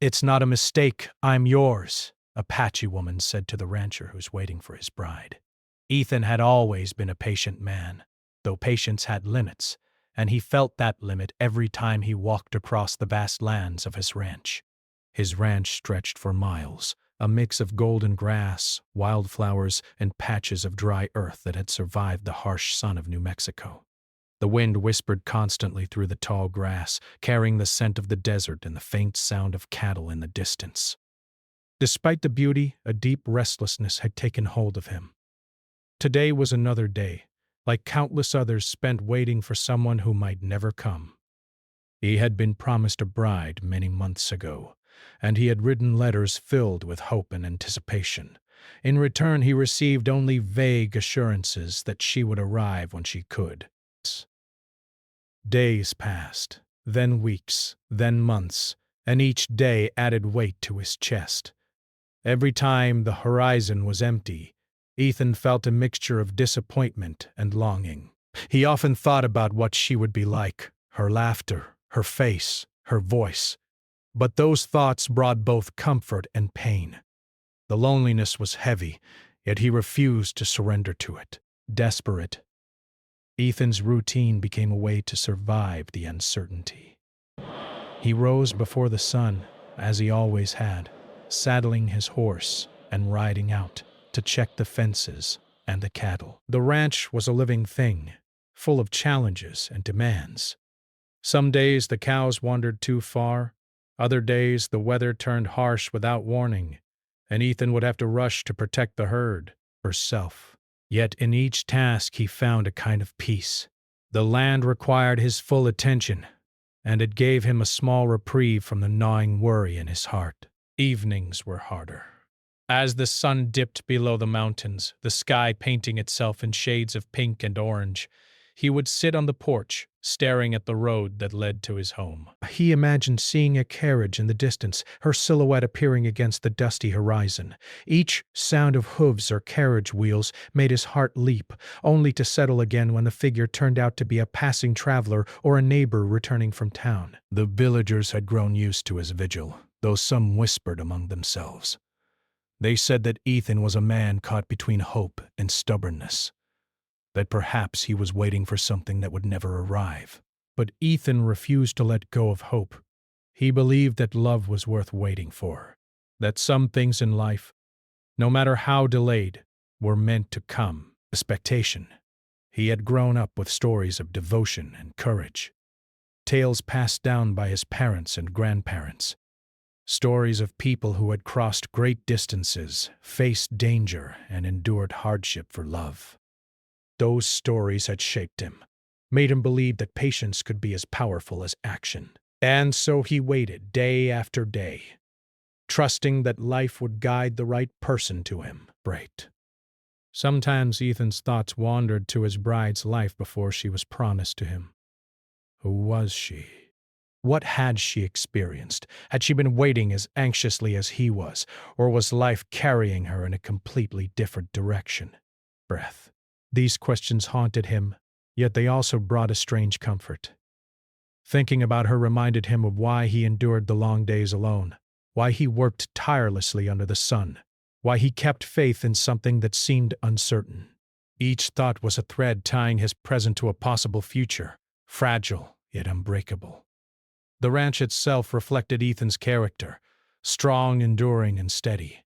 "It's not a mistake, I'm yours," Apache woman said to the rancher who's waiting for his bride. Ethan had always been a patient man, though patience had limits, and he felt that limit every time he walked across the vast lands of his ranch. His ranch stretched for miles, a mix of golden grass, wildflowers, and patches of dry earth that had survived the harsh sun of New Mexico. The wind whispered constantly through the tall grass, carrying the scent of the desert and the faint sound of cattle in the distance. Despite the beauty, a deep restlessness had taken hold of him. Today was another day, like countless others spent waiting for someone who might never come. He had been promised a bride many months ago, and he had written letters filled with hope and anticipation. In return, he received only vague assurances that she would arrive when she could. Days passed, then weeks, then months, and each day added weight to his chest. Every time the horizon was empty, Ethan felt a mixture of disappointment and longing. He often thought about what she would be like, her laughter, her face, her voice. But those thoughts brought both comfort and pain. The loneliness was heavy, yet he refused to surrender to it. Desperate, Ethan's routine became a way to survive the uncertainty. He rose before the sun, as he always had, saddling his horse and riding out to check the fences and the cattle. The ranch was a living thing, full of challenges and demands. Some days the cows wandered too far, other days the weather turned harsh without warning, and Ethan would have to rush to protect the herd, herself. Yet in each task he found a kind of peace. The land required his full attention, and it gave him a small reprieve from the gnawing worry in his heart. Evenings were harder. As the sun dipped below the mountains, the sky painting itself in shades of pink and orange, he would sit on the porch, staring at the road that led to his home. He imagined seeing a carriage in the distance, her silhouette appearing against the dusty horizon. Each sound of hooves or carriage wheels made his heart leap, only to settle again when the figure turned out to be a passing traveler or a neighbor returning from town. The villagers had grown used to his vigil, though some whispered among themselves. They said that Ethan was a man caught between hope and stubbornness, that perhaps he was waiting for something that would never arrive. But Ethan refused to let go of hope. He believed that love was worth waiting for, that some things in life, no matter how delayed, were meant to come. Expectation. He had grown up with stories of devotion and courage, tales passed down by his parents and grandparents, stories of people who had crossed great distances, faced danger, and endured hardship for love. Those stories had shaped him, made him believe that patience could be as powerful as action. And so he waited day after day, trusting that life would guide the right person to him. Right. Sometimes Ethan's thoughts wandered to his bride's life before she was promised to him. Who was she? What had she experienced? Had she been waiting as anxiously as he was, or was life carrying her in a completely different direction? Breath. These questions haunted him, yet they also brought a strange comfort. Thinking about her reminded him of why he endured the long days alone, why he worked tirelessly under the sun, why he kept faith in something that seemed uncertain. Each thought was a thread tying his present to a possible future, fragile yet unbreakable. The ranch itself reflected Ethan's character, strong, enduring, and steady.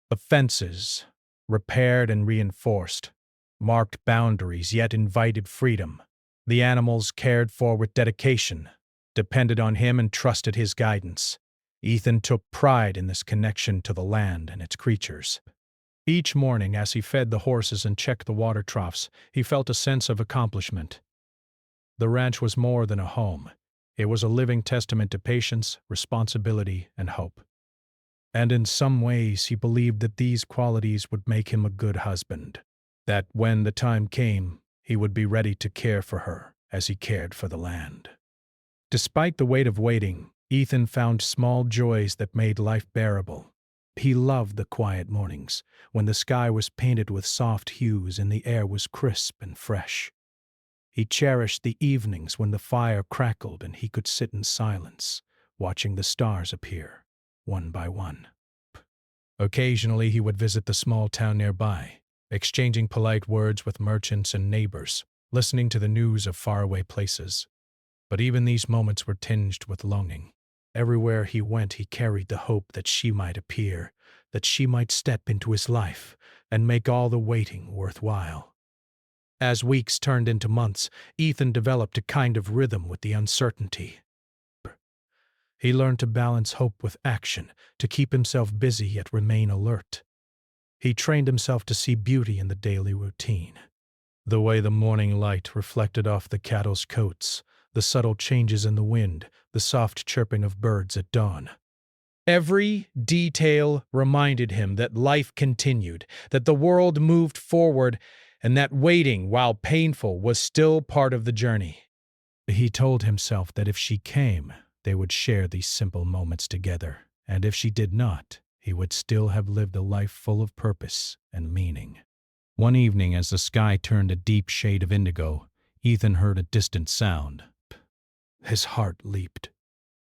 The fences, repaired and reinforced, marked boundaries yet invited freedom. The animals, cared for with dedication, depended on him and trusted his guidance. Ethan took pride in this connection to the land and its creatures. Each morning, as he fed the horses and checked the water troughs, he felt a sense of accomplishment. The ranch was more than a home. It was a living testament to patience, responsibility, and hope. And in some ways, he believed that these qualities would make him a good husband, that when the time came, he would be ready to care for her as he cared for the land. Despite the weight of waiting, Ethan found small joys that made life bearable. He loved the quiet mornings, when the sky was painted with soft hues and the air was crisp and fresh. He cherished the evenings when the fire crackled and he could sit in silence, watching the stars appear. one by one. Occasionally he would visit the small town nearby, exchanging polite words with merchants and neighbors, listening to the news of faraway places. But even these moments were tinged with longing. Everywhere he went he carried the hope that she might appear, that she might step into his life and make all the waiting worthwhile. As weeks turned into months, Ethan developed a kind of rhythm with the uncertainty. He learned to balance hope with action, to keep himself busy yet remain alert. He trained himself to see beauty in the daily routine. The way the morning light reflected off the cattle's coats, the subtle changes in the wind, the soft chirping of birds at dawn. Every detail reminded him that life continued, that the world moved forward, and that waiting, while painful, was still part of the journey. He told himself that if she came, they would share these simple moments together, and if she did not, he would still have lived a life full of purpose and meaning. One evening, as the sky turned a deep shade of indigo, Ethan heard a distant sound. His heart leaped.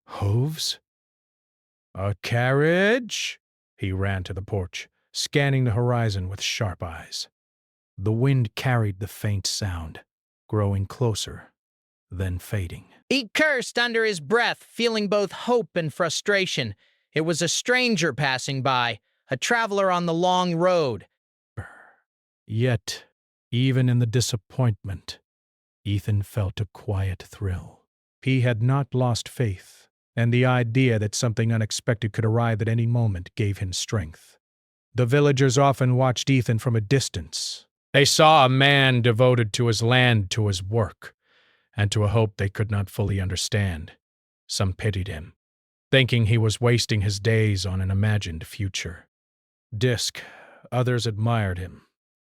Hooves? A carriage? He ran to the porch, scanning the horizon with sharp eyes. The wind carried the faint sound, growing closer, then fading. He cursed under his breath, feeling both hope and frustration. It was a stranger passing by, a traveler on the long road. Yet, even in the disappointment, Ethan felt a quiet thrill. He had not lost faith, and the idea that something unexpected could arrive at any moment gave him strength. The villagers often watched Ethan from a distance. They saw a man devoted to his land, to his work, and to a hope they could not fully understand. Some pitied him, thinking he was wasting his days on an imagined future. Others admired him,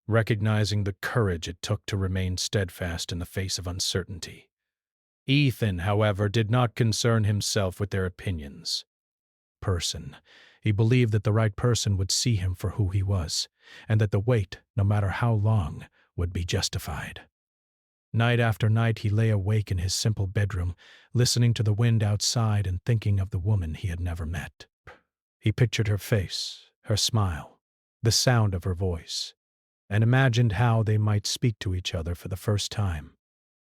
recognizing the courage it took to remain steadfast in the face of uncertainty. Ethan, however, did not concern himself with their opinions. He believed that the right person would see him for who he was, and that the wait, no matter how long, would be justified. Night after night he lay awake in his simple bedroom, listening to the wind outside and thinking of the woman he had never met. He pictured her face, her smile, the sound of her voice, and imagined how they might speak to each other for the first time.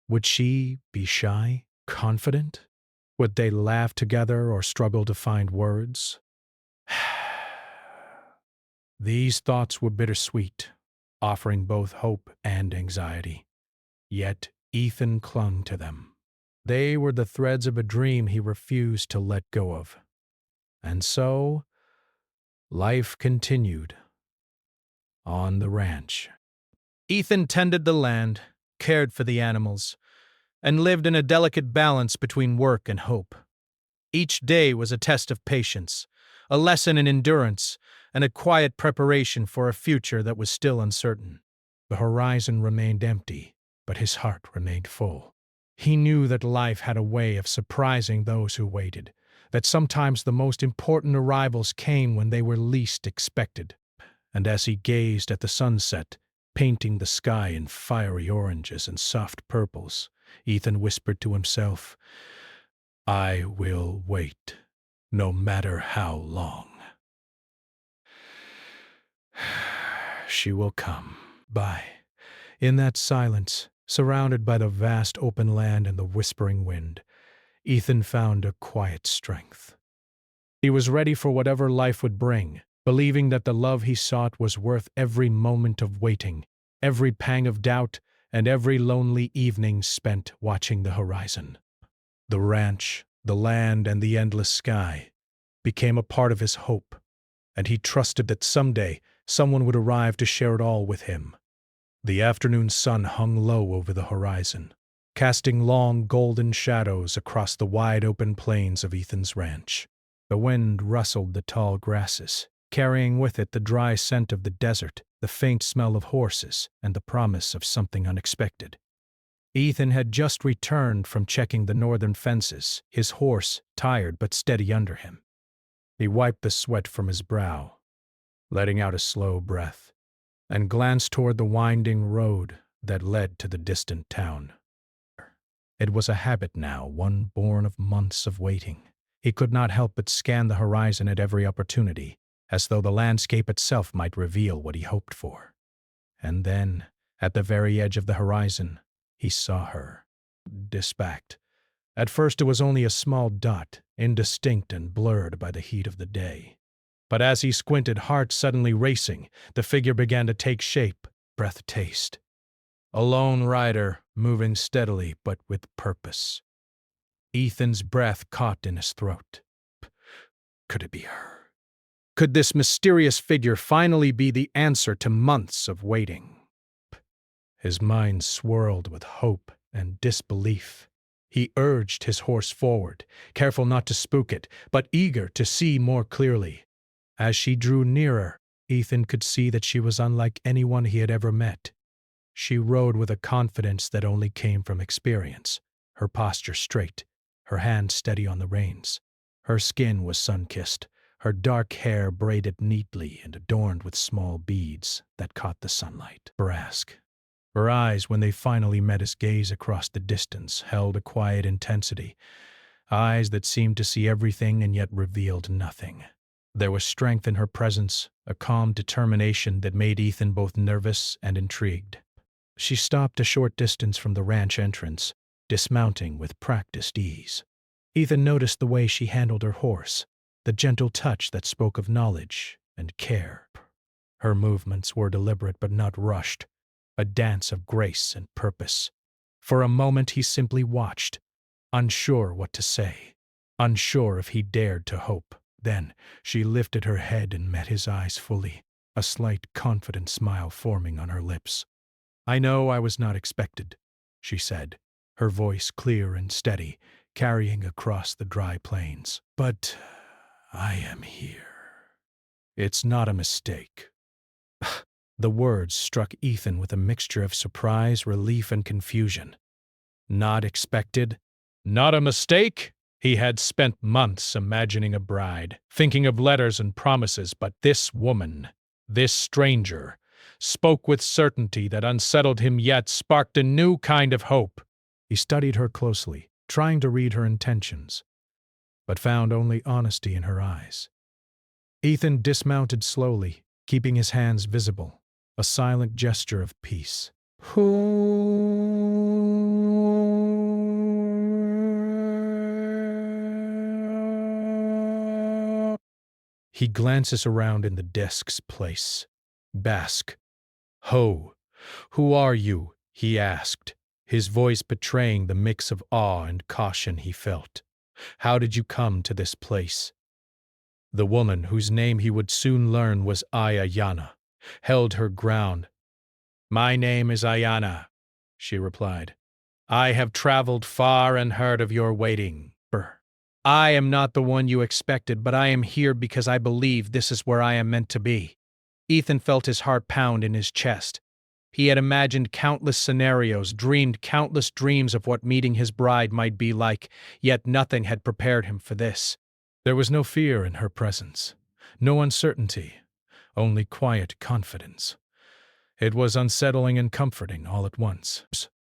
Would she be shy, confident? Would they laugh together or struggle to find words? These thoughts were bittersweet, offering both hope and anxiety. Yet Ethan clung to them. They were the threads of a dream he refused to let go of. And so, life continued on the ranch. Ethan tended the land, cared for the animals, and lived in a delicate balance between work and hope. Each day was a test of patience, a lesson in endurance, and a quiet preparation for a future that was still uncertain. The horizon remained empty, but his heart remained full. He knew that life had a way of surprising those who waited, that sometimes the most important arrivals came when they were least expected. And as he gazed at the sunset, painting the sky in fiery oranges and soft purples, Ethan whispered to himself, "I will wait, no matter how long. She will come." In that silence, surrounded by the vast open land and the whispering wind, Ethan found a quiet strength. He was ready for whatever life would bring, believing that the love he sought was worth every moment of waiting, every pang of doubt, and every lonely evening spent watching the horizon. The ranch, the land, and the endless sky became a part of his hope, and he trusted that someday someone would arrive to share it all with him. The afternoon sun hung low over the horizon, casting long golden shadows across the wide open plains of Ethan's ranch. The wind rustled the tall grasses, carrying with it the dry scent of the desert, the faint smell of horses, and the promise of something unexpected. Ethan had just returned from checking the northern fences, his horse tired but steady under him. He wiped the sweat from his brow, letting out a slow breath, and glanced toward the winding road that led to the distant town. It was a habit now, one born of months of waiting. He could not help but scan the horizon at every opportunity, as though the landscape itself might reveal what he hoped for. And then, at the very edge of the horizon, he saw her. Dispact. At first it was only a small dot, indistinct and blurred by the heat of the day. But as he squinted, heart suddenly racing, the figure began to take shape, breath taste. A lone rider, moving steadily but with purpose. Ethan's breath caught in his throat. Could it be her? Could this mysterious figure finally be the answer to months of waiting? His mind swirled with hope and disbelief. He urged his horse forward, careful not to spook it, but eager to see more clearly. As she drew nearer, Ethan could see that she was unlike anyone he had ever met. She rode with a confidence that only came from experience, her posture straight, her hand steady on the reins. Her skin was sun-kissed, her dark hair braided neatly and adorned with small beads that caught the sunlight. Brask. Her eyes, when they finally met his gaze across the distance, held a quiet intensity, eyes that seemed to see everything and yet revealed nothing. There was strength in her presence, a calm determination that made Ethan both nervous and intrigued. She stopped a short distance from the ranch entrance, dismounting with practiced ease. Ethan noticed the way she handled her horse, the gentle touch that spoke of knowledge and care. Her movements were deliberate but not rushed, a dance of grace and purpose. For a moment he simply watched, unsure what to say, unsure if he dared to hope. Then she lifted her head and met his eyes fully, a slight confident smile forming on her lips. "I know I was not expected," she said, her voice clear and steady, carrying across the dry plains. "But I am here. It's not a mistake." The words struck Ethan with a mixture of surprise, relief, and confusion. Not expected? Not a mistake? He had spent months imagining a bride, thinking of letters and promises, but this woman, this stranger, spoke with certainty that unsettled him yet sparked a new kind of hope. He studied her closely, trying to read her intentions, but found only honesty in her eyes. Ethan dismounted slowly, keeping his hands visible, a silent gesture of peace. He glances around in the desk's place. Bask. "Ho, who are you?" he asked, his voice betraying the mix of awe and caution he felt. "How did you come to this place?" The woman, whose name he would soon learn was Ayana, held her ground. "My name is Ayana," she replied. "I have traveled far and heard of your waiting. I am not the one you expected, but I am here because I believe this is where I am meant to be." Ethan felt his heart pound in his chest. He had imagined countless scenarios, dreamed countless dreams of what meeting his bride might be like, yet nothing had prepared him for this. There was no fear in her presence, no uncertainty, only quiet confidence. It was unsettling and comforting all at once.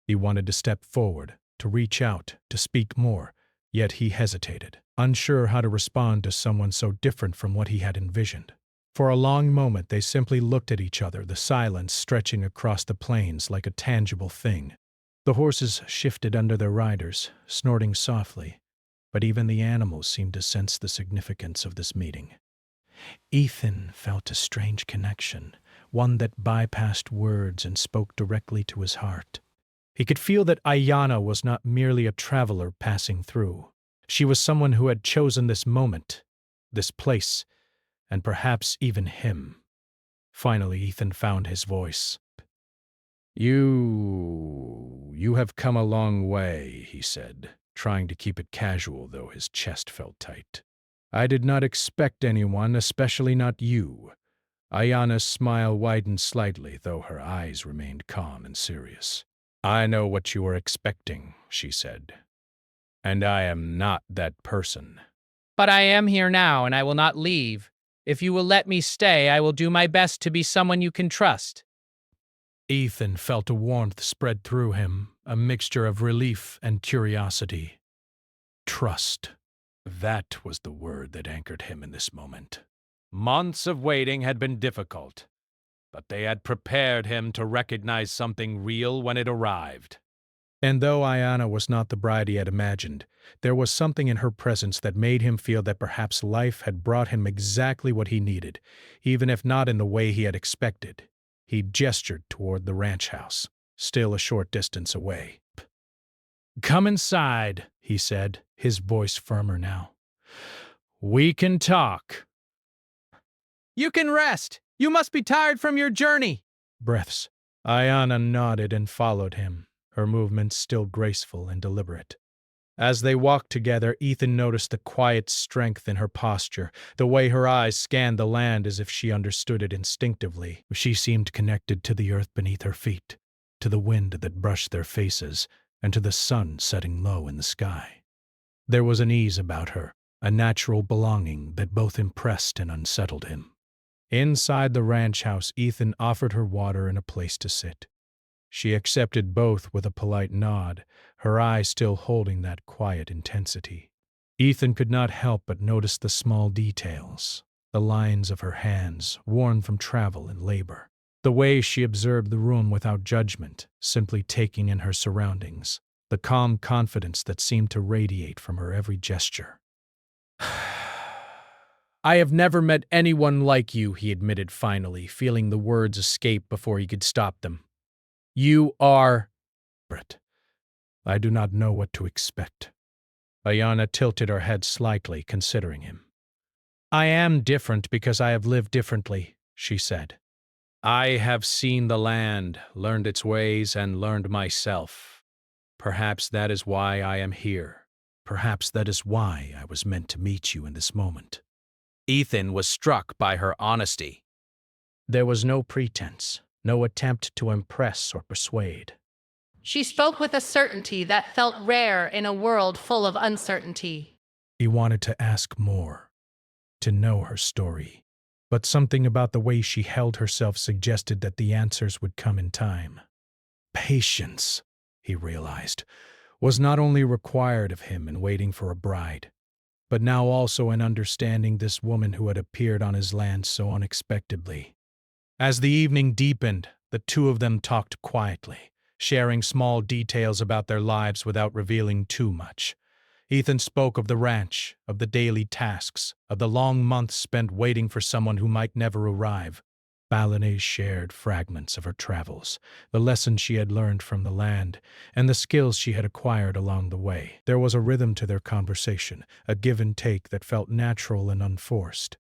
He wanted to step forward, to reach out, to speak more, yet he hesitated, unsure how to respond to someone so different from what he had envisioned. For a long moment they simply looked at each other, the silence stretching across the plains like a tangible thing. The horses shifted under their riders, snorting softly, but even the animals seemed to sense the significance of this meeting. Ethan felt a strange connection, one that bypassed words and spoke directly to his heart. He could feel that Ayana was not merely a traveler passing through. She was someone who had chosen this moment, this place, and perhaps even him. Finally, Ethan found his voice. You have come a long way," he said, trying to keep it casual, though his chest felt tight. "I did not expect anyone, especially not you." Ayana's smile widened slightly, though her eyes remained calm and serious. "I know what you were expecting," she said, "and I am not that person." But I am here now, and I will not leave. If you will let me stay, I will do my best to be someone you can trust." Ethan felt a warmth spread through him, a mixture of relief and curiosity. Trust. That was the word that anchored him in this moment. Months of waiting had been difficult, but they had prepared him to recognize something real when it arrived. And though Ayana was not the bride he had imagined, there was something in her presence that made him feel that perhaps life had brought him exactly what he needed, even if not in the way he had expected. He gestured toward the ranch house, still a short distance away. "Come inside," he said, his voice firmer now. "We can talk." You can rest. You must be tired from your journey. Breaths. Ayana nodded and followed him, her movements still graceful and deliberate. As they walked together, Ethan noticed the quiet strength in her posture, the way her eyes scanned the land as if she understood it instinctively. She seemed connected to the earth beneath her feet, to the wind that brushed their faces, and to the sun setting low in the sky. There was an ease about her, a natural belonging that both impressed and unsettled him. Inside the ranch house, Ethan offered her water and a place to sit. She accepted both with a polite nod, her eyes still holding that quiet intensity. Ethan could not help but notice the small details, the lines of her hands, worn from travel and labor, the way she observed the room without judgment, simply taking in her surroundings, the calm confidence that seemed to radiate from her every gesture. "I have never met anyone like you," he admitted finally, feeling the words escape before he could stop them. "You are..." Brett. "I do not know what to expect." Ayana tilted her head slightly, considering him. "I am different because I have lived differently," she said. "I have seen the land, learned its ways, and learned myself. Perhaps that is why I am here. Perhaps that is why I was meant to meet you in this moment." Ethan was struck by her honesty. There was no pretense, no attempt to impress or persuade. She spoke with a certainty that felt rare in a world full of uncertainty. He wanted to ask more, to know her story, but something about the way she held herself suggested that the answers would come in time. Patience, he realized, was not only required of him in waiting for a bride, but now also in understanding this woman who had appeared on his land so unexpectedly. As the evening deepened, the two of them talked quietly, sharing small details about their lives without revealing too much. Ethan spoke of the ranch, of the daily tasks, of the long months spent waiting for someone who might never arrive. Balinese shared fragments of her travels, the lessons she had learned from the land, and the skills she had acquired along the way. There was a rhythm to their conversation, a give and take that felt natural and unforced.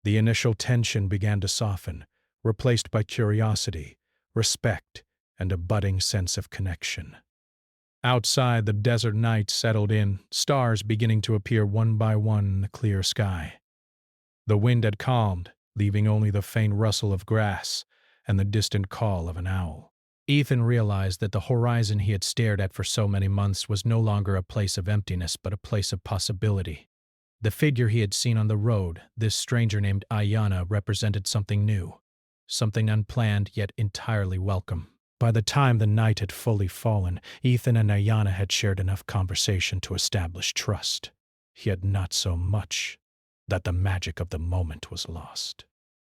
The initial tension began to soften, replaced by curiosity, respect, and a budding sense of connection. Outside, the desert night settled in, stars beginning to appear one by one in the clear sky. The wind had calmed, leaving only the faint rustle of grass and the distant call of an owl. Ethan realized that the horizon he had stared at for so many months was no longer a place of emptiness but a place of possibility. The figure he had seen on the road, this stranger named Ayana, represented something new, something unplanned yet entirely welcome. By the time the night had fully fallen, Ethan and Ayana had shared enough conversation to establish trust, yet not so much that the magic of the moment was lost.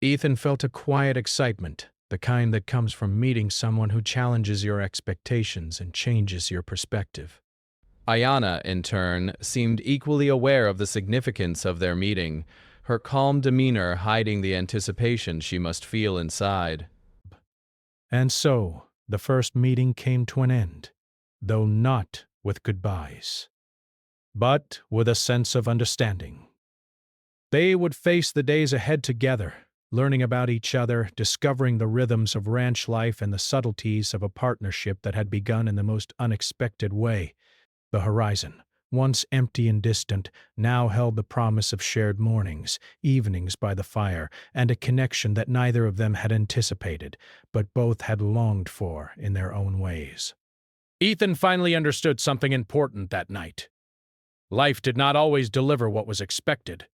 Ethan felt a quiet excitement, the kind that comes from meeting someone who challenges your expectations and changes your perspective. Ayana, in turn, seemed equally aware of the significance of their meeting, her calm demeanor hiding the anticipation she must feel inside. And so, the first meeting came to an end, though not with goodbyes, but with a sense of understanding. They would face the days ahead together, learning about each other, discovering the rhythms of ranch life and the subtleties of a partnership that had begun in the most unexpected way. The horizon, once empty and distant, now held the promise of shared mornings, evenings by the fire, and a connection that neither of them had anticipated, but both had longed for in their own ways. Ethan finally understood something important that night. Life did not always deliver what was expected,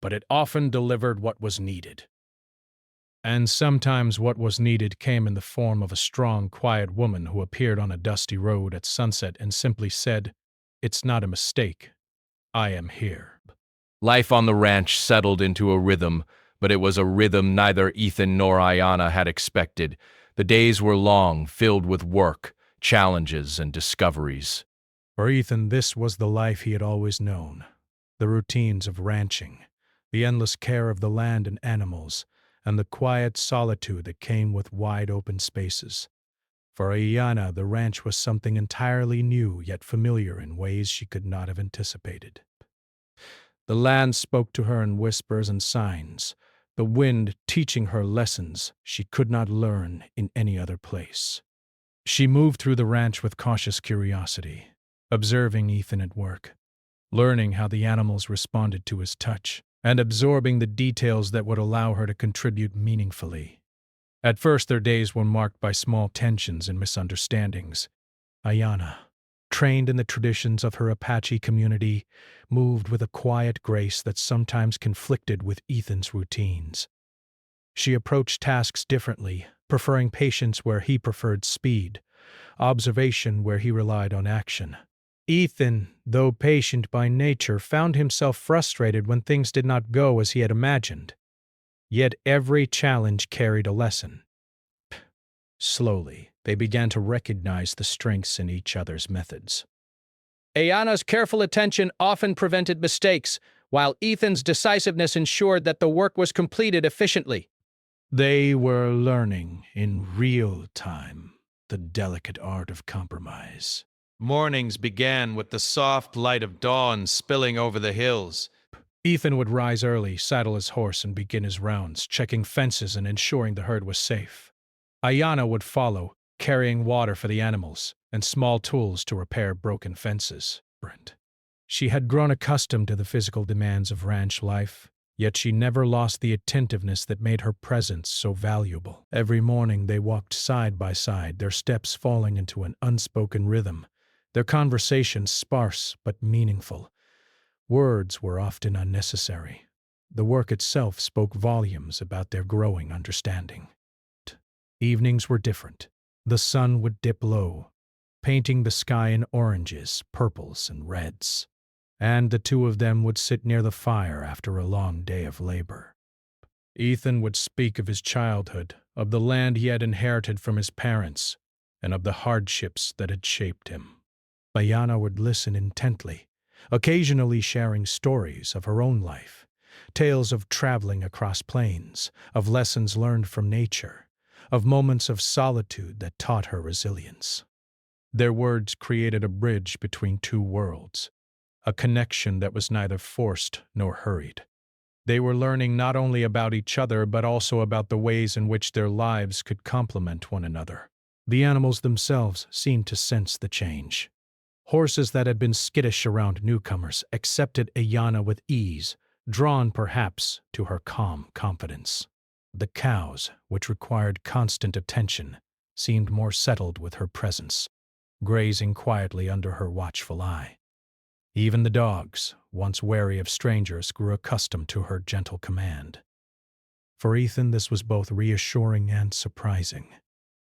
but it often delivered what was needed. And sometimes what was needed came in the form of a strong, quiet woman who appeared on a dusty road at sunset and simply said, "It's not a mistake. I am here. Life on the ranch settled into a rhythm, but it was a rhythm neither Ethan nor Ayanna had expected. The days were long, filled with work, challenges, and discoveries. For Ethan, this was the life he had always known. The routines of ranching, the endless care of the land and animals, and the quiet solitude that came with wide open spaces. For Ayanna, the ranch was something entirely new yet familiar in ways she could not have anticipated. The land spoke to her in whispers and signs, the wind teaching her lessons she could not learn in any other place. She moved through the ranch with cautious curiosity, observing Ethan at work, learning how the animals responded to his touch, and absorbing the details that would allow her to contribute meaningfully. At first, their days were marked by small tensions and misunderstandings. Ayanna, trained in the traditions of her Apache community, moved with a quiet grace that sometimes conflicted with Ethan's routines. She approached tasks differently, preferring patience where he preferred speed, observation where he relied on action. Ethan, though patient by nature, found himself frustrated when things did not go as he had imagined. Yet every challenge carried a lesson. Slowly, they began to recognize the strengths in each other's methods. Ayanna's careful attention often prevented mistakes, while Ethan's decisiveness ensured that the work was completed efficiently. They were learning in real time the delicate art of compromise. Mornings began with the soft light of dawn spilling over the hills. Ethan would rise early, saddle his horse, and begin his rounds, checking fences and ensuring the herd was safe. Ayanna would follow, carrying water for the animals and small tools to repair broken fences. She had grown accustomed to the physical demands of ranch life, yet she never lost the attentiveness that made her presence so valuable. Every morning they walked side by side, their steps falling into an unspoken rhythm, their conversations sparse but meaningful. Words were often unnecessary. The work itself spoke volumes about their growing understanding. Evenings were different. The sun would dip low, painting the sky in oranges, purples, and reds, and the two of them would sit near the fire after a long day of labor. Ethan would speak of his childhood, of the land he had inherited from his parents, and of the hardships that had shaped him. Ayanna would listen intently, occasionally sharing stories of her own life, tales of traveling across plains, of lessons learned from nature, of moments of solitude that taught her resilience. Their words created a bridge between two worlds, a connection that was neither forced nor hurried. They were learning not only about each other but also about the ways in which their lives could complement one another. The animals themselves seemed to sense the change. Horses that had been skittish around newcomers accepted Ayanna with ease, drawn perhaps to her calm confidence. The cows, which required constant attention, seemed more settled with her presence, grazing quietly under her watchful eye. Even the dogs, once wary of strangers, grew accustomed to her gentle command. For Ethan, this was both reassuring and surprising.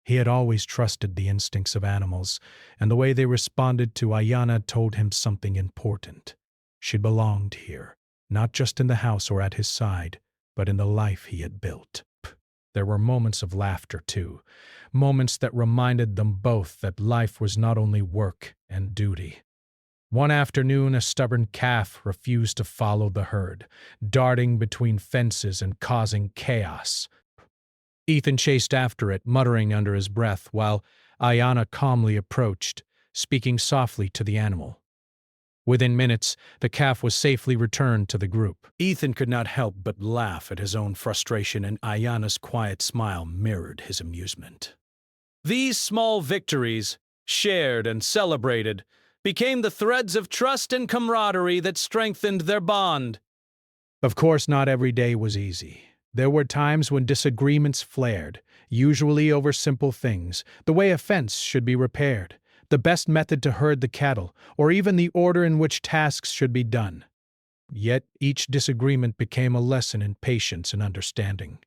He had always trusted the instincts of animals, and the way they responded to Ayanna told him something important. She belonged here, not just in the house or at his side, but in the life he had built. There were moments of laughter, too, moments that reminded them both that life was not only work and duty. One afternoon, a stubborn calf refused to follow the herd, darting between fences and causing chaos. Ethan chased after it, muttering under his breath, while Ayanna calmly approached, speaking softly to the animal. Within minutes, the calf was safely returned to the group. Ethan could not help but laugh at his own frustration, and Ayanna's quiet smile mirrored his amusement. These small victories, shared and celebrated, became the threads of trust and camaraderie that strengthened their bond. Of course, not every day was easy. There were times when disagreements flared, usually over simple things, the way a fence should be repaired, the best method to herd the cattle, or even the order in which tasks should be done. Yet each disagreement became a lesson in patience and understanding.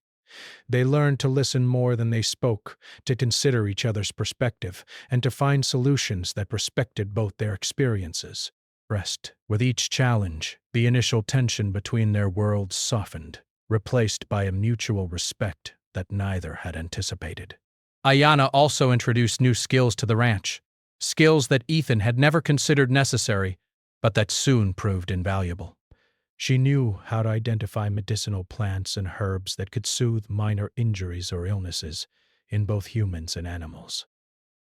They learned to listen more than they spoke, to consider each other's perspective, and to find solutions that respected both their experiences. rest. With each challenge, the initial tension between their worlds softened, replaced by a mutual respect that neither had anticipated. Ayana also introduced new skills to the ranch, skills that Ethan had never considered necessary, but that soon proved invaluable. She knew how to identify medicinal plants and herbs that could soothe minor injuries or illnesses in both humans and animals.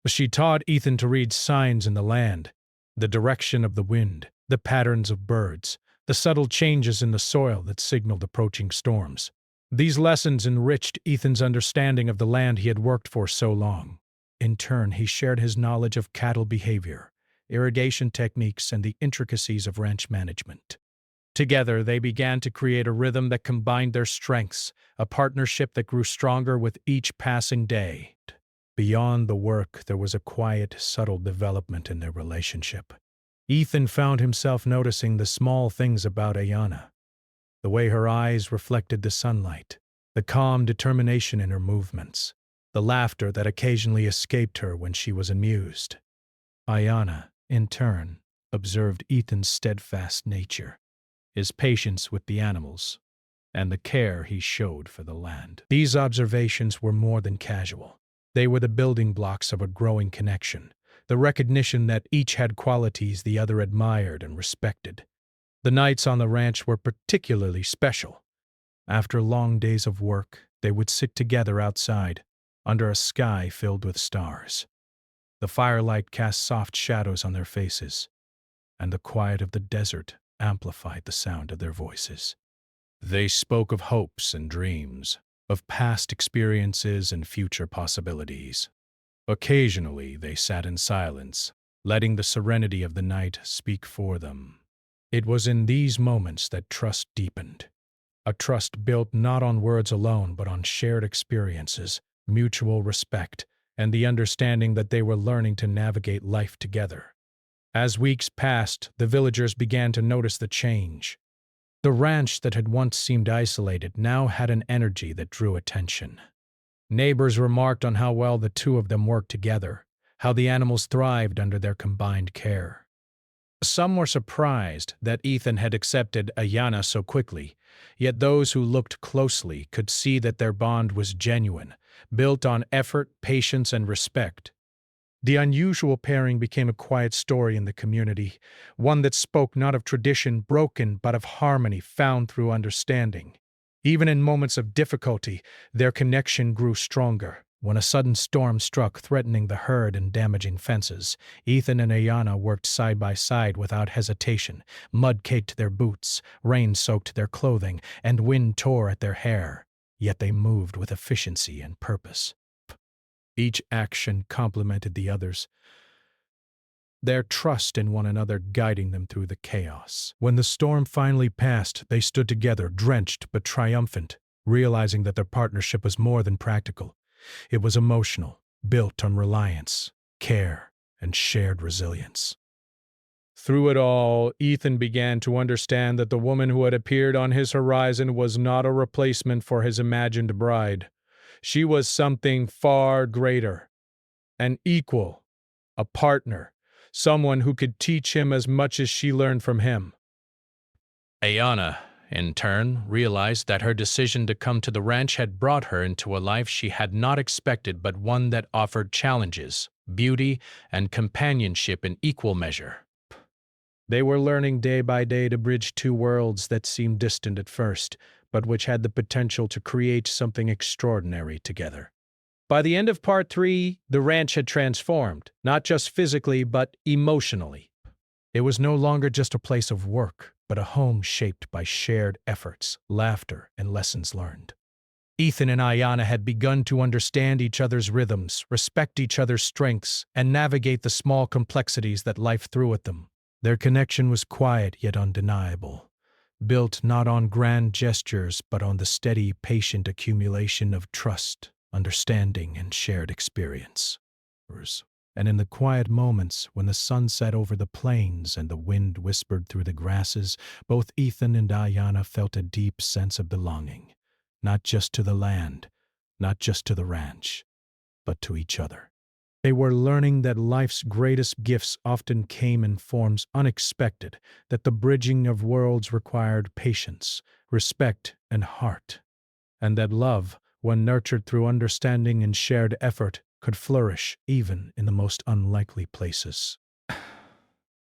She taught Ethan to read signs in the land, the direction of the wind, the patterns of birds, the subtle changes in the soil that signaled approaching storms. These lessons enriched Ethan's understanding of the land he had worked for so long. In turn, he shared his knowledge of cattle behavior, irrigation techniques, and the intricacies of ranch management. Together, they began to create a rhythm that combined their strengths, a partnership that grew stronger with each passing day. Beyond the work, there was a quiet, subtle development in their relationship. Ethan found himself noticing the small things about Ayana. The way her eyes reflected the sunlight, the calm determination in her movements, the laughter that occasionally escaped her when she was amused. Ayana, in turn, observed Ethan's steadfast nature, his patience with the animals, and the care he showed for the land. These observations were more than casual. They were the building blocks of a growing connection, the recognition that each had qualities the other admired and respected. The nights on the ranch were particularly special. After long days of work, they would sit together outside, under a sky filled with stars. The firelight cast soft shadows on their faces, and the quiet of the desert amplified the sound of their voices. They spoke of hopes and dreams, of past experiences and future possibilities. Occasionally, they sat in silence, letting the serenity of the night speak for them. It was in these moments that trust deepened, a trust built not on words alone but on shared experiences, mutual respect, and the understanding that they were learning to navigate life together. As weeks passed, the villagers began to notice the change. The ranch that had once seemed isolated now had an energy that drew attention. Neighbors remarked on how well the two of them worked together, how the animals thrived under their combined care. Some were surprised that Ethan had accepted Ayana so quickly, yet those who looked closely could see that their bond was genuine, built on effort, patience, and respect. The unusual pairing became a quiet story in the community, one that spoke not of tradition broken but of harmony found through understanding. Even in moments of difficulty, their connection grew stronger. When a sudden storm struck, threatening the herd and damaging fences, Ethan and Ayana worked side by side without hesitation. Mud caked their boots, rain soaked their clothing, and wind tore at their hair. Yet they moved with efficiency and purpose. Each action complemented the others, their trust in one another guiding them through the chaos. When the storm finally passed, they stood together, drenched but triumphant, realizing that their partnership was more than practical. It was emotional, built on reliance, care, and shared resilience. Through it all, Ethan began to understand that the woman who had appeared on his horizon was not a replacement for his imagined bride. She was something far greater, an equal, a partner, someone who could teach him as much as she learned from him. Ayana, in turn, realized that her decision to come to the ranch had brought her into a life she had not expected, but one that offered challenges, beauty, and companionship in equal measure. They were learning day by day to bridge two worlds that seemed distant at first, but which had the potential to create something extraordinary together. By the end of Part 3, the ranch had transformed, not just physically, but emotionally. It was no longer just a place of work, but a home shaped by shared efforts, laughter, and lessons learned. Ethan and Ayana had begun to understand each other's rhythms, respect each other's strengths, and navigate the small complexities that life threw at them. Their connection was quiet yet undeniable, built not on grand gestures but on the steady, patient accumulation of trust, understanding, and shared experience. And in the quiet moments, when the sun set over the plains and the wind whispered through the grasses, both Ethan and Ayana felt a deep sense of belonging, not just to the land, not just to the ranch, but to each other. They were learning that life's greatest gifts often came in forms unexpected, that the bridging of worlds required patience, respect, and heart, and that love, when nurtured through understanding and shared effort, could flourish even in the most unlikely places.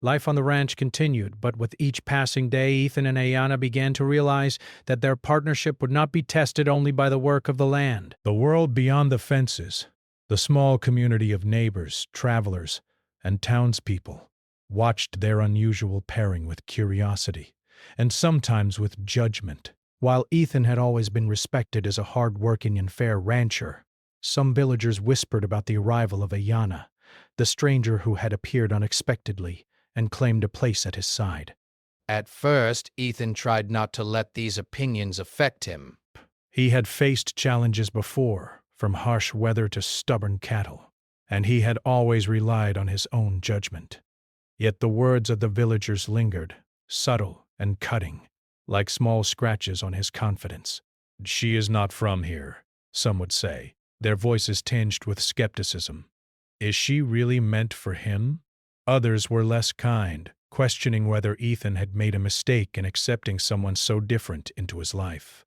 Life on the ranch continued, but with each passing day, Ethan and Ayana began to realize that their partnership would not be tested only by the work of the land. The world beyond the fences, the small community of neighbors, travelers, and townspeople, watched their unusual pairing with curiosity, and sometimes with judgment. While Ethan had always been respected as a hard-working and fair rancher, some villagers whispered about the arrival of Ayana, the stranger who had appeared unexpectedly and claimed a place at his side. At first, Ethan tried not to let these opinions affect him. He had faced challenges before, from harsh weather to stubborn cattle, and he had always relied on his own judgment. Yet the words of the villagers lingered, subtle and cutting, like small scratches on his confidence. "She is not from here," some would say, their voices tinged with skepticism. "Is she really meant for him?" Others were less kind, questioning whether Ethan had made a mistake in accepting someone so different into his life.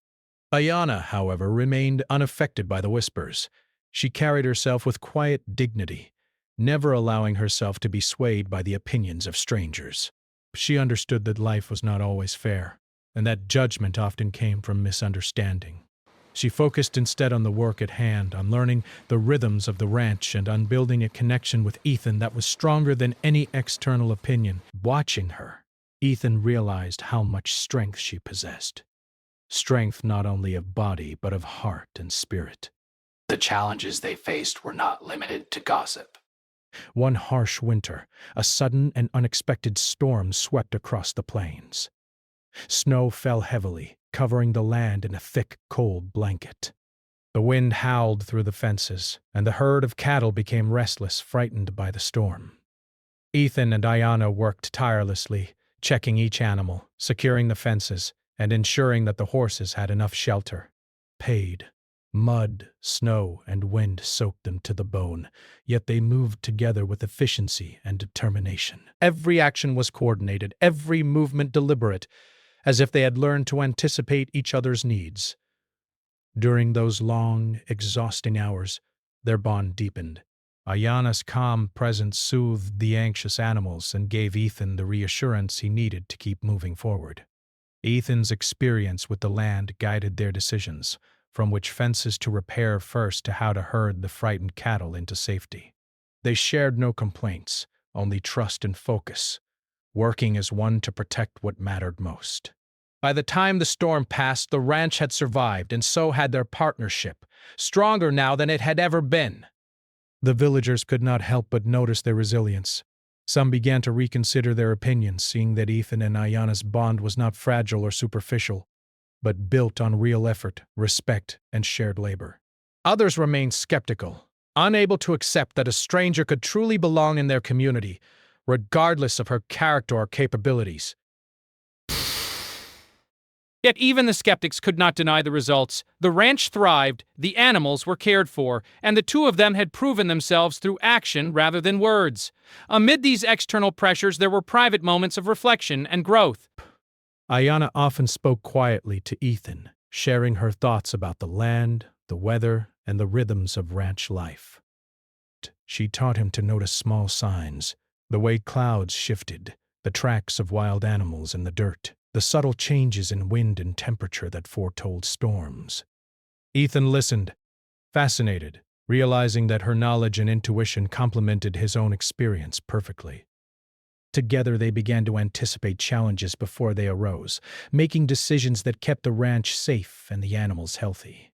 Ayana, however, remained unaffected by the whispers. She carried herself with quiet dignity, never allowing herself to be swayed by the opinions of strangers. She understood that life was not always fair, and that judgment often came from misunderstanding. She focused instead on the work at hand, on learning the rhythms of the ranch and on building a connection with Ethan that was stronger than any external opinion. Watching her, Ethan realized how much strength she possessed. Strength not only of body, but of heart and spirit. The challenges they faced were not limited to gossip. One harsh winter, a sudden and unexpected storm swept across the plains. Snow fell heavily, covering the land in a thick, cold blanket. The wind howled through the fences, and the herd of cattle became restless, frightened by the storm. Ethan and Ayana worked tirelessly, checking each animal, securing the fences, and ensuring that the horses had enough shelter. Mud, snow, and wind soaked them to the bone, yet they moved together with efficiency and determination. Every action was coordinated, every movement deliberate, as if they had learned to anticipate each other's needs. During those long, exhausting hours, their bond deepened. Ayana's calm presence soothed the anxious animals and gave Ethan the reassurance he needed to keep moving forward. Ethan's experience with the land guided their decisions, from which fences to repair first to how to herd the frightened cattle into safety. They shared no complaints, only trust and focus, working as one to protect what mattered most. By the time the storm passed, the ranch had survived, and so had their partnership, stronger now than it had ever been. The villagers could not help but notice their resilience. Some began to reconsider their opinions, seeing that Ethan and Ayana's bond was not fragile or superficial, but built on real effort, respect, and shared labor. Others remained skeptical, unable to accept that a stranger could truly belong in their community, regardless of her character or capabilities. Yet even the skeptics could not deny the results. The ranch thrived, the animals were cared for, and the two of them had proven themselves through action rather than words. Amid these external pressures, there were private moments of reflection and growth. Ayana often spoke quietly to Ethan, sharing her thoughts about the land, the weather, and the rhythms of ranch life. She taught him to notice small signs, the way clouds shifted, the tracks of wild animals in the dirt, the subtle changes in wind and temperature that foretold storms. Ethan listened, fascinated, realizing that her knowledge and intuition complemented his own experience perfectly. Together they began to anticipate challenges before they arose, making decisions that kept the ranch safe and the animals healthy.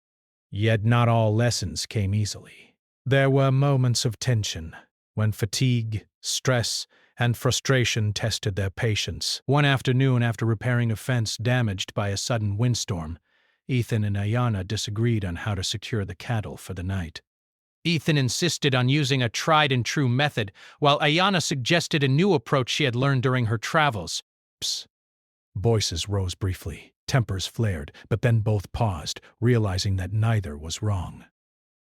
Yet not all lessons came easily. There were moments of tension, when fatigue, stress, and frustration tested their patience. One afternoon, after repairing a fence damaged by a sudden windstorm, Ethan and Ayana disagreed on how to secure the cattle for the night. Ethan insisted on using a tried-and-true method, while Ayana suggested a new approach she had learned during her travels. Psst. Voices rose briefly, tempers flared, but then both paused, realizing that neither was wrong.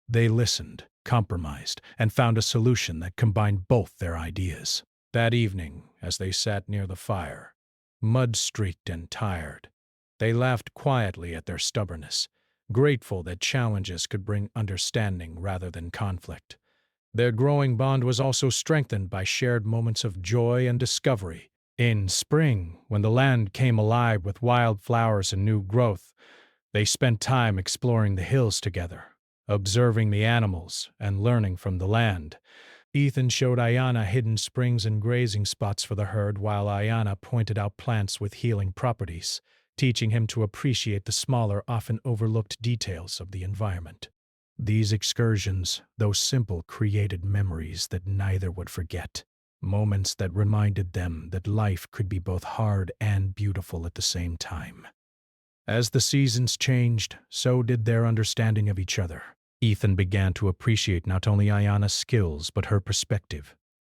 They listened, compromised, and found a solution that combined both their ideas. That evening, as they sat near the fire, mud-streaked and tired, they laughed quietly at their stubbornness, grateful that challenges could bring understanding rather than conflict. Their growing bond was also strengthened by shared moments of joy and discovery. In spring, when the land came alive with wild flowers and new growth, they spent time exploring the hills together, observing the animals and learning from the land. Ethan showed Ayana hidden springs and grazing spots for the herd, while Ayana pointed out plants with healing properties, teaching him to appreciate the smaller, often overlooked details of the environment. These excursions, though simple, created memories that neither would forget, moments that reminded them that life could be both hard and beautiful at the same time. As the seasons changed, so did their understanding of each other. Ethan began to appreciate not only Ayana's skills, but her perspective,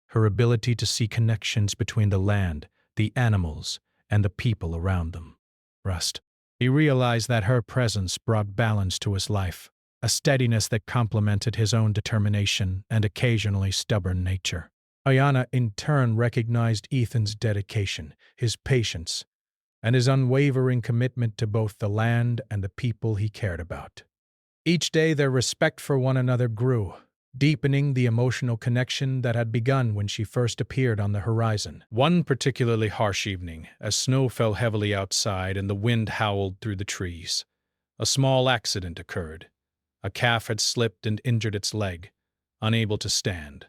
her ability to see connections between the land, the animals, and the people around them. He realized that her presence brought balance to his life, a steadiness that complemented his own determination and occasionally stubborn nature. Ayana, in turn, recognized Ethan's dedication, his patience, and his unwavering commitment to both the land and the people he cared about. Each day their respect for one another grew, deepening the emotional connection that had begun when she first appeared on the horizon. One particularly harsh evening, as snow fell heavily outside and the wind howled through the trees, a small accident occurred. A calf had slipped and injured its leg, unable to stand.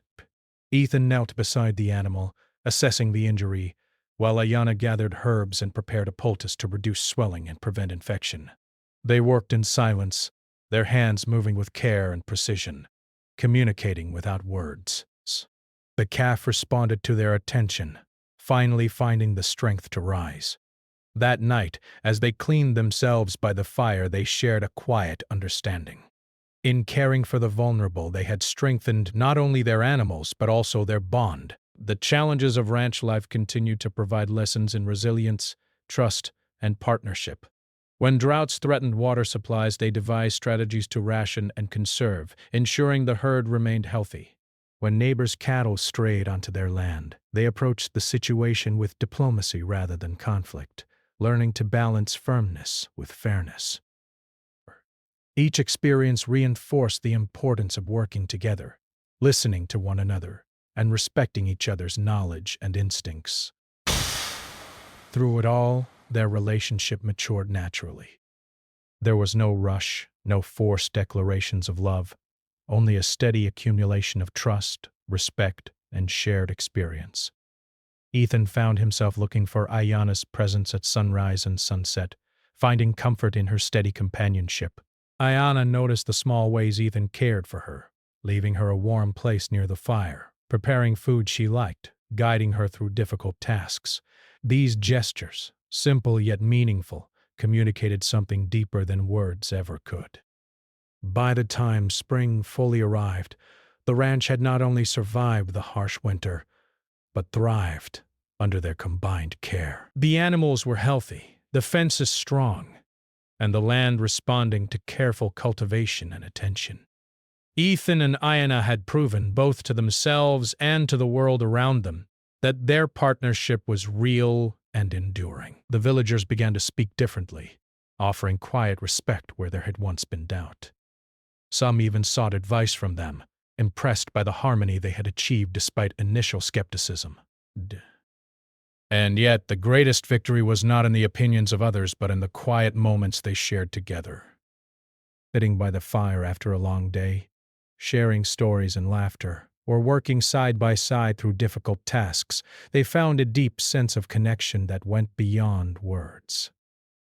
Ethan knelt beside the animal, assessing the injury, while Ayana gathered herbs and prepared a poultice to reduce swelling and prevent infection. They worked in silence, their hands moving with care and precision, communicating without words. The calf responded to their attention, finally finding the strength to rise. That night, as they cleaned themselves by the fire, they shared a quiet understanding. In caring for the vulnerable, they had strengthened not only their animals, but also their bond. The challenges of ranch life continued to provide lessons in resilience, trust, and partnership. When droughts threatened water supplies, they devised strategies to ration and conserve, ensuring the herd remained healthy. When neighbors' cattle strayed onto their land, they approached the situation with diplomacy rather than conflict, learning to balance firmness with fairness. Each experience reinforced the importance of working together, listening to one another, and respecting each other's knowledge and instincts. Through it all, their relationship matured naturally. There was no rush, no forced declarations of love, only a steady accumulation of trust, respect, and shared experience. Ethan found himself looking for Ayana's presence at sunrise and sunset, finding comfort in her steady companionship. Ayana noticed the small ways Ethan cared for her, leaving her a warm place near the fire, preparing food she liked, guiding her through difficult tasks. These gestures, simple yet meaningful, communicated something deeper than words ever could. By the time spring fully arrived, the ranch had not only survived the harsh winter, but thrived under their combined care. The animals were healthy, the fences strong, and the land responding to careful cultivation and attention. Ethan and Ayana had proven, both to themselves and to the world around them, that their partnership was real and enduring. The villagers began to speak differently, offering quiet respect where there had once been doubt. Some even sought advice from them, impressed by the harmony they had achieved despite initial skepticism. And yet, the greatest victory was not in the opinions of others, but in the quiet moments they shared together. Sitting by the fire after a long day, sharing stories and laughter, or working side by side through difficult tasks, they found a deep sense of connection that went beyond words.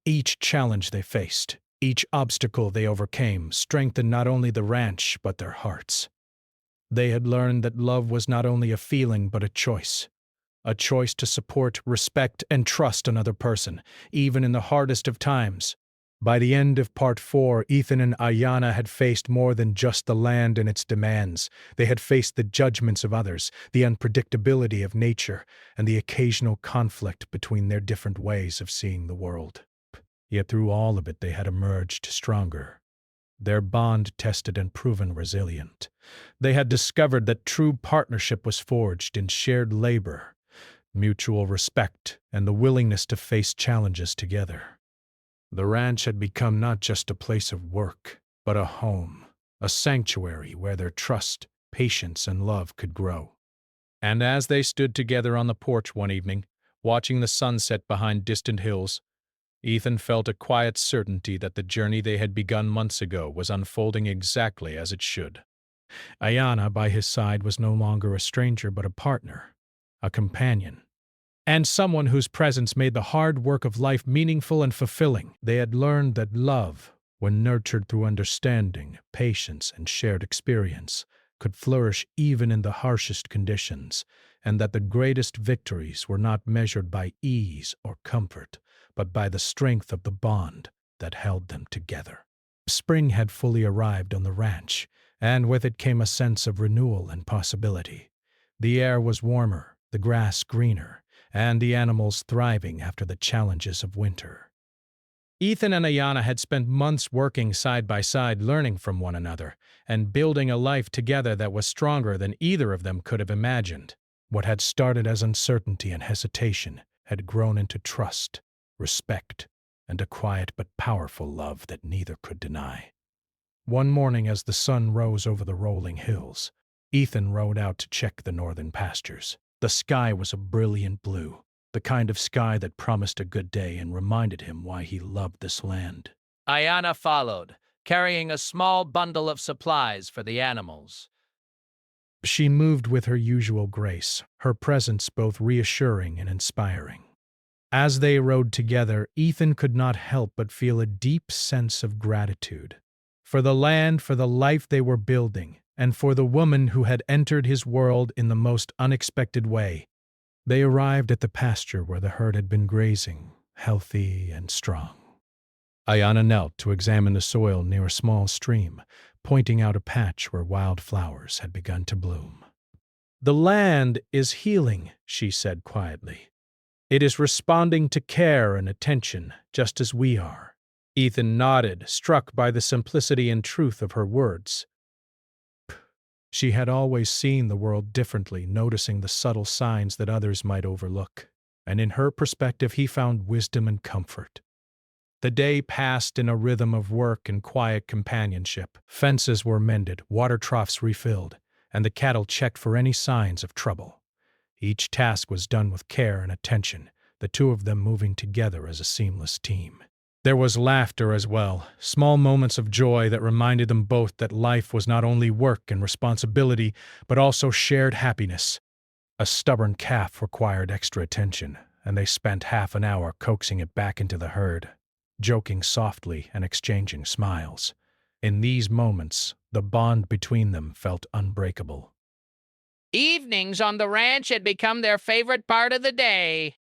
Each challenge they faced, each obstacle they overcame, strengthened not only the ranch, but their hearts. They had learned that love was not only a feeling, but a choice to support, respect, and trust another person, even in the hardest of times. By the end of Part 4, Ethan and Ayana had faced more than just the land and its demands. They had faced the judgments of others, the unpredictability of nature, and the occasional conflict between their different ways of seeing the world. Yet through all of it, they had emerged stronger, their bond tested and proven resilient. They had discovered that true partnership was forged in shared labor, mutual respect, and the willingness to face challenges together. The ranch had become not just a place of work, but a home, a sanctuary where their trust, patience, and love could grow. And as they stood together on the porch one evening, watching the sunset behind distant hills, Ethan felt a quiet certainty that the journey they had begun months ago was unfolding exactly as it should. Ayana, by his side, was no longer a stranger but a partner, a companion, and someone whose presence made the hard work of life meaningful and fulfilling. They had learned that love, when nurtured through understanding, patience, and shared experience, could flourish even in the harshest conditions, and that the greatest victories were not measured by ease or comfort, but by the strength of the bond that held them together. Spring had fully arrived on the ranch, and with it came a sense of renewal and possibility. The air was warmer, the grass greener, and the animals thriving after the challenges of winter. Ethan and Ayana had spent months working side by side, learning from one another, and building a life together that was stronger than either of them could have imagined. What had started as uncertainty and hesitation had grown into trust, respect, and a quiet but powerful love that neither could deny. One morning, as the sun rose over the rolling hills, Ethan rode out to check the northern pastures. The sky was a brilliant blue, the kind of sky that promised a good day and reminded him why he loved this land. Ayana followed, carrying a small bundle of supplies for the animals. She moved with her usual grace, her presence both reassuring and inspiring. As they rode together, Ethan could not help but feel a deep sense of gratitude for the land, for the life they were building, and for the woman who had entered his world in the most unexpected way. They arrived at the pasture where the herd had been grazing, healthy and strong. Ayana knelt to examine the soil near a small stream, pointing out a patch where wildflowers had begun to bloom. "The land is healing," she said quietly. "It is responding to care and attention, just as we are." Ethan nodded, struck by the simplicity and truth of her words. She had always seen the world differently, noticing the subtle signs that others might overlook, and in her perspective he found wisdom and comfort. The day passed in a rhythm of work and quiet companionship. Fences were mended, water troughs refilled, and the cattle checked for any signs of trouble. Each task was done with care and attention, the two of them moving together as a seamless team. There was laughter as well, small moments of joy that reminded them both that life was not only work and responsibility, but also shared happiness. A stubborn calf required extra attention, and they spent half an hour coaxing it back into the herd, joking softly and exchanging smiles. In these moments, the bond between them felt unbreakable. Evenings on the ranch had become their favorite part of the day.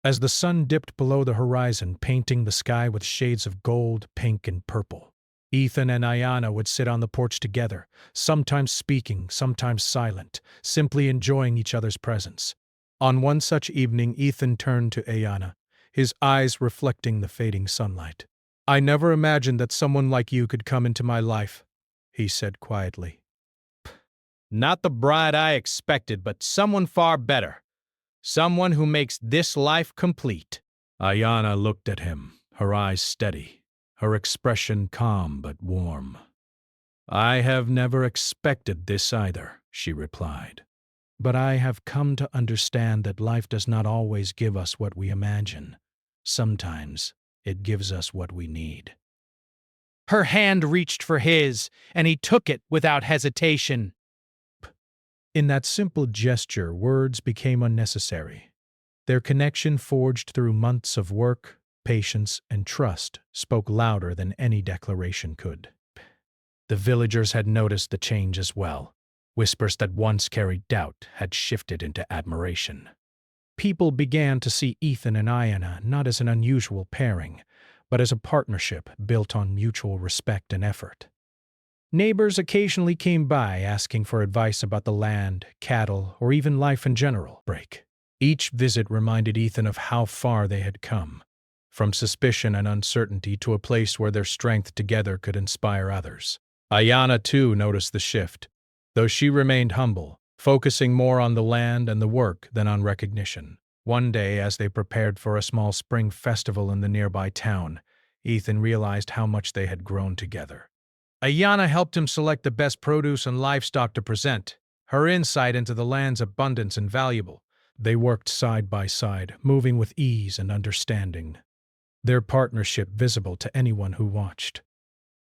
As the sun dipped below the horizon, painting the sky with shades of gold, pink, and purple, Ethan and Ayana would sit on the porch together, sometimes speaking, sometimes silent, simply enjoying each other's presence. On one such evening, Ethan turned to Ayana, his eyes reflecting the fading sunlight. "I never imagined that someone like you could come into my life," he said quietly. "Not the bride I expected, but someone far better. Someone who makes this life complete." Ayana looked at him, her eyes steady, her expression calm but warm. "I have never expected this either," she replied. "But I have come to understand that life does not always give us what we imagine. Sometimes it gives us what we need." Her hand reached for his, and he took it without hesitation. In that simple gesture, words became unnecessary. Their connection, forged through months of work, patience, and trust, spoke louder than any declaration could. The villagers had noticed the change as well. Whispers that once carried doubt had shifted into admiration. People began to see Ethan and Ayana not as an unusual pairing, but as a partnership built on mutual respect and effort. Neighbors occasionally came by asking for advice about the land, cattle, or even life in general. Each visit reminded Ethan of how far they had come, from suspicion and uncertainty to a place where their strength together could inspire others. Ayanna, too, noticed the shift, though she remained humble, focusing more on the land and the work than on recognition. One day, as they prepared for a small spring festival in the nearby town, Ethan realized how much they had grown together. Ayanna helped him select the best produce and livestock to present, her insight into the land's abundance invaluable. They worked side by side, moving with ease and understanding, their partnership visible to anyone who watched.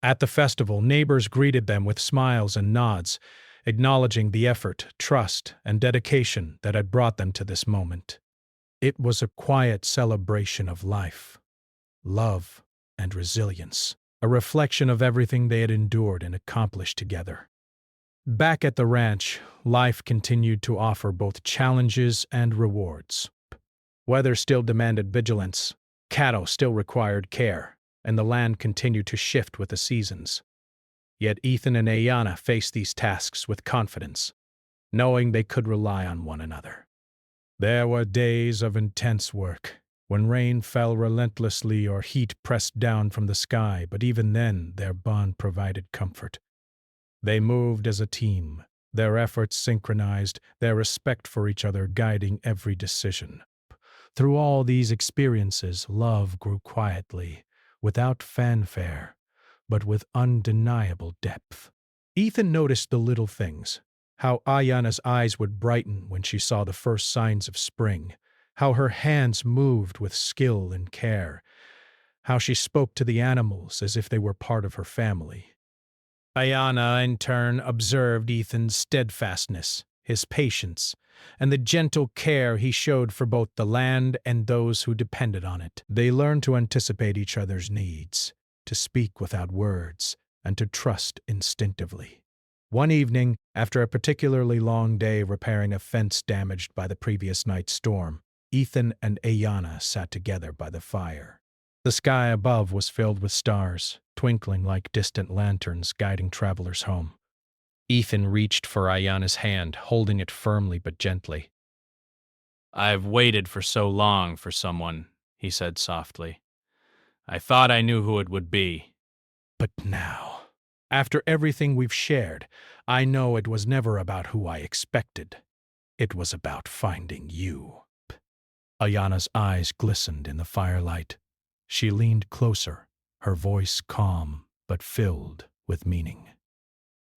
At the festival, neighbors greeted them with smiles and nods, acknowledging the effort, trust, and dedication that had brought them to this moment. It was a quiet celebration of life, love, and resilience, a reflection of everything they had endured and accomplished together. Back at the ranch, life continued to offer both challenges and rewards. Weather still demanded vigilance, cattle still required care, and the land continued to shift with the seasons. Yet Ethan and Ayanna faced these tasks with confidence, knowing they could rely on one another. There were days of intense work, when rain fell relentlessly or heat pressed down from the sky, but even then their bond provided comfort. They moved as a team, their efforts synchronized, their respect for each other guiding every decision. Through all these experiences, love grew quietly, without fanfare, but with undeniable depth. Ethan noticed the little things, how Ayanna's eyes would brighten when she saw the first signs of spring, how her hands moved with skill and care, how she spoke to the animals as if they were part of her family. Ayanna, in turn, observed Ethan's steadfastness, his patience, and the gentle care he showed for both the land and those who depended on it. They learned to anticipate each other's needs, to speak without words, and to trust instinctively. One evening, after a particularly long day repairing a fence damaged by the previous night's storm, Ethan and Ayanna sat together by the fire. The sky above was filled with stars, twinkling like distant lanterns guiding travelers home. Ethan reached for Ayanna's hand, holding it firmly but gently. "I've waited for so long for someone," he said softly. "I thought I knew who it would be. But now, after everything we've shared, I know it was never about who I expected. It was about finding you." Ayanna's eyes glistened in the firelight. She leaned closer, her voice calm but filled with meaning.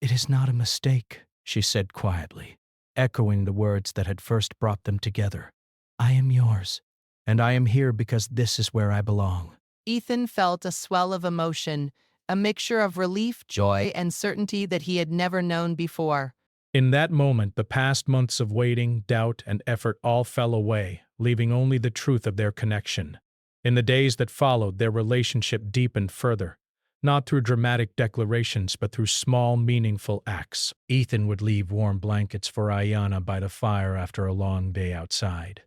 "It is not a mistake," she said quietly, echoing the words that had first brought them together. "I am yours, and I am here because this is where I belong." Ethan felt a swell of emotion, a mixture of relief, joy, and certainty that he had never known before. In that moment, the past months of waiting, doubt, and effort all fell away, leaving only the truth of their connection. In the days that followed, their relationship deepened further, not through dramatic declarations but through small, meaningful acts. Ethan would leave warm blankets for Ayanna by the fire after a long day outside.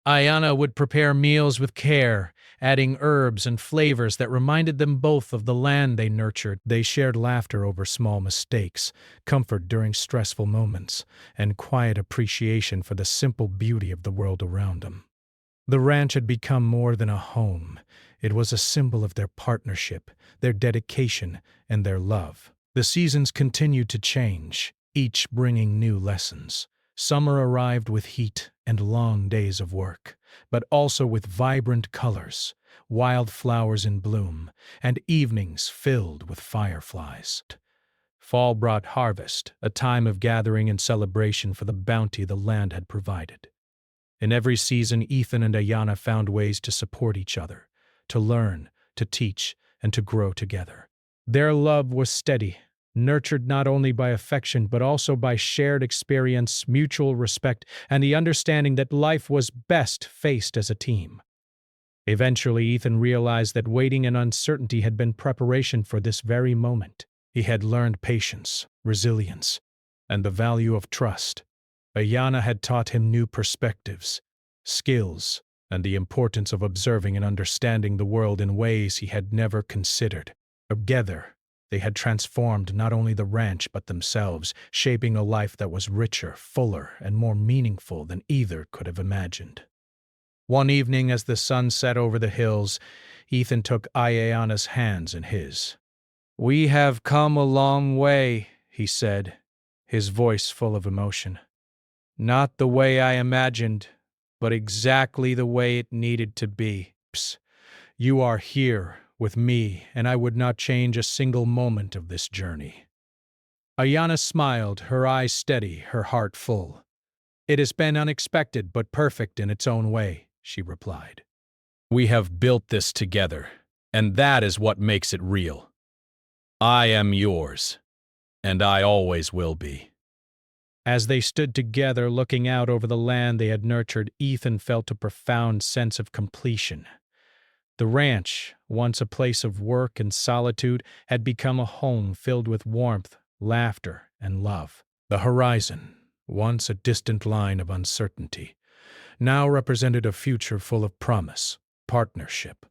Ayanna would prepare meals with care, adding herbs and flavors that reminded them both of the land they nurtured. They shared laughter over small mistakes, comfort during stressful moments, and quiet appreciation for the simple beauty of the world around them. The ranch had become more than a home. It was a symbol of their partnership, their dedication, and their love. The seasons continued to change, each bringing new lessons. Summer arrived with heat and long days of work, but also with vibrant colors, wildflowers in bloom, and evenings filled with fireflies. Fall brought harvest, a time of gathering and celebration for the bounty the land had provided. In every season, Ethan and Ayanna found ways to support each other, to learn, to teach, and to grow together. Their love was steady, nurtured not only by affection but also by shared experience, mutual respect, and the understanding that life was best faced as a team. Eventually, Ethan realized that waiting and uncertainty had been preparation for this very moment. He had learned patience, resilience, and the value of trust. Ayanna had taught him new perspectives, skills, and the importance of observing and understanding the world in ways he had never considered. Together, they had transformed not only the ranch but themselves, shaping a life that was richer, fuller, and more meaningful than either could have imagined. One evening, as the sun set over the hills, Ethan took Ayana's hands in his. "We have come a long way," he said, his voice full of emotion. "Not the way I imagined, but exactly the way it needed to be. Psst. You are here with me, and I would not change a single moment of this journey." Ayana smiled, her eyes steady, her heart full. "It has been unexpected but perfect in its own way," she replied. "We have built this together, and that is what makes it real. I am yours, and I always will be." As they stood together looking out over the land they had nurtured, Ethan felt a profound sense of completion. The ranch, once a place of work and solitude, had become a home filled with warmth, laughter, and love. The horizon, once a distant line of uncertainty, now represented a future full of promise, partnership,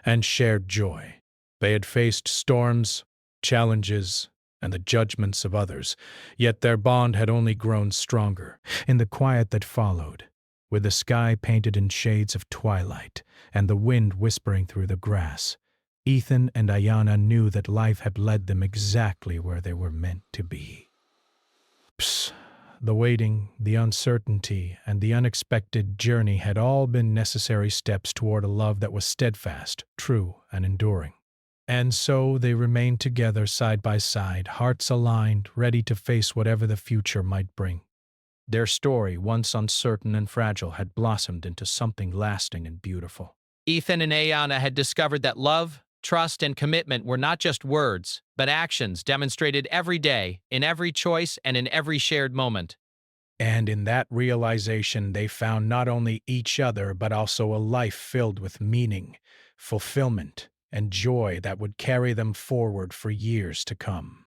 and shared joy. They had faced storms, challenges, and the judgments of others, yet their bond had only grown stronger. In the quiet that followed, with the sky painted in shades of twilight and the wind whispering through the grass, Ethan and Ayana knew that life had led them exactly where they were meant to be. Psst. The waiting, the uncertainty, and the unexpected journey had all been necessary steps toward a love that was steadfast, true, and enduring. And so they remained together side by side, hearts aligned, ready to face whatever the future might bring. Their story, once uncertain and fragile, had blossomed into something lasting and beautiful. Ethan and Ayana had discovered that love, trust, and commitment were not just words, but actions demonstrated every day, in every choice, and in every shared moment. And in that realization, they found not only each other, but also a life filled with meaning, fulfillment, and joy that would carry them forward for years to come.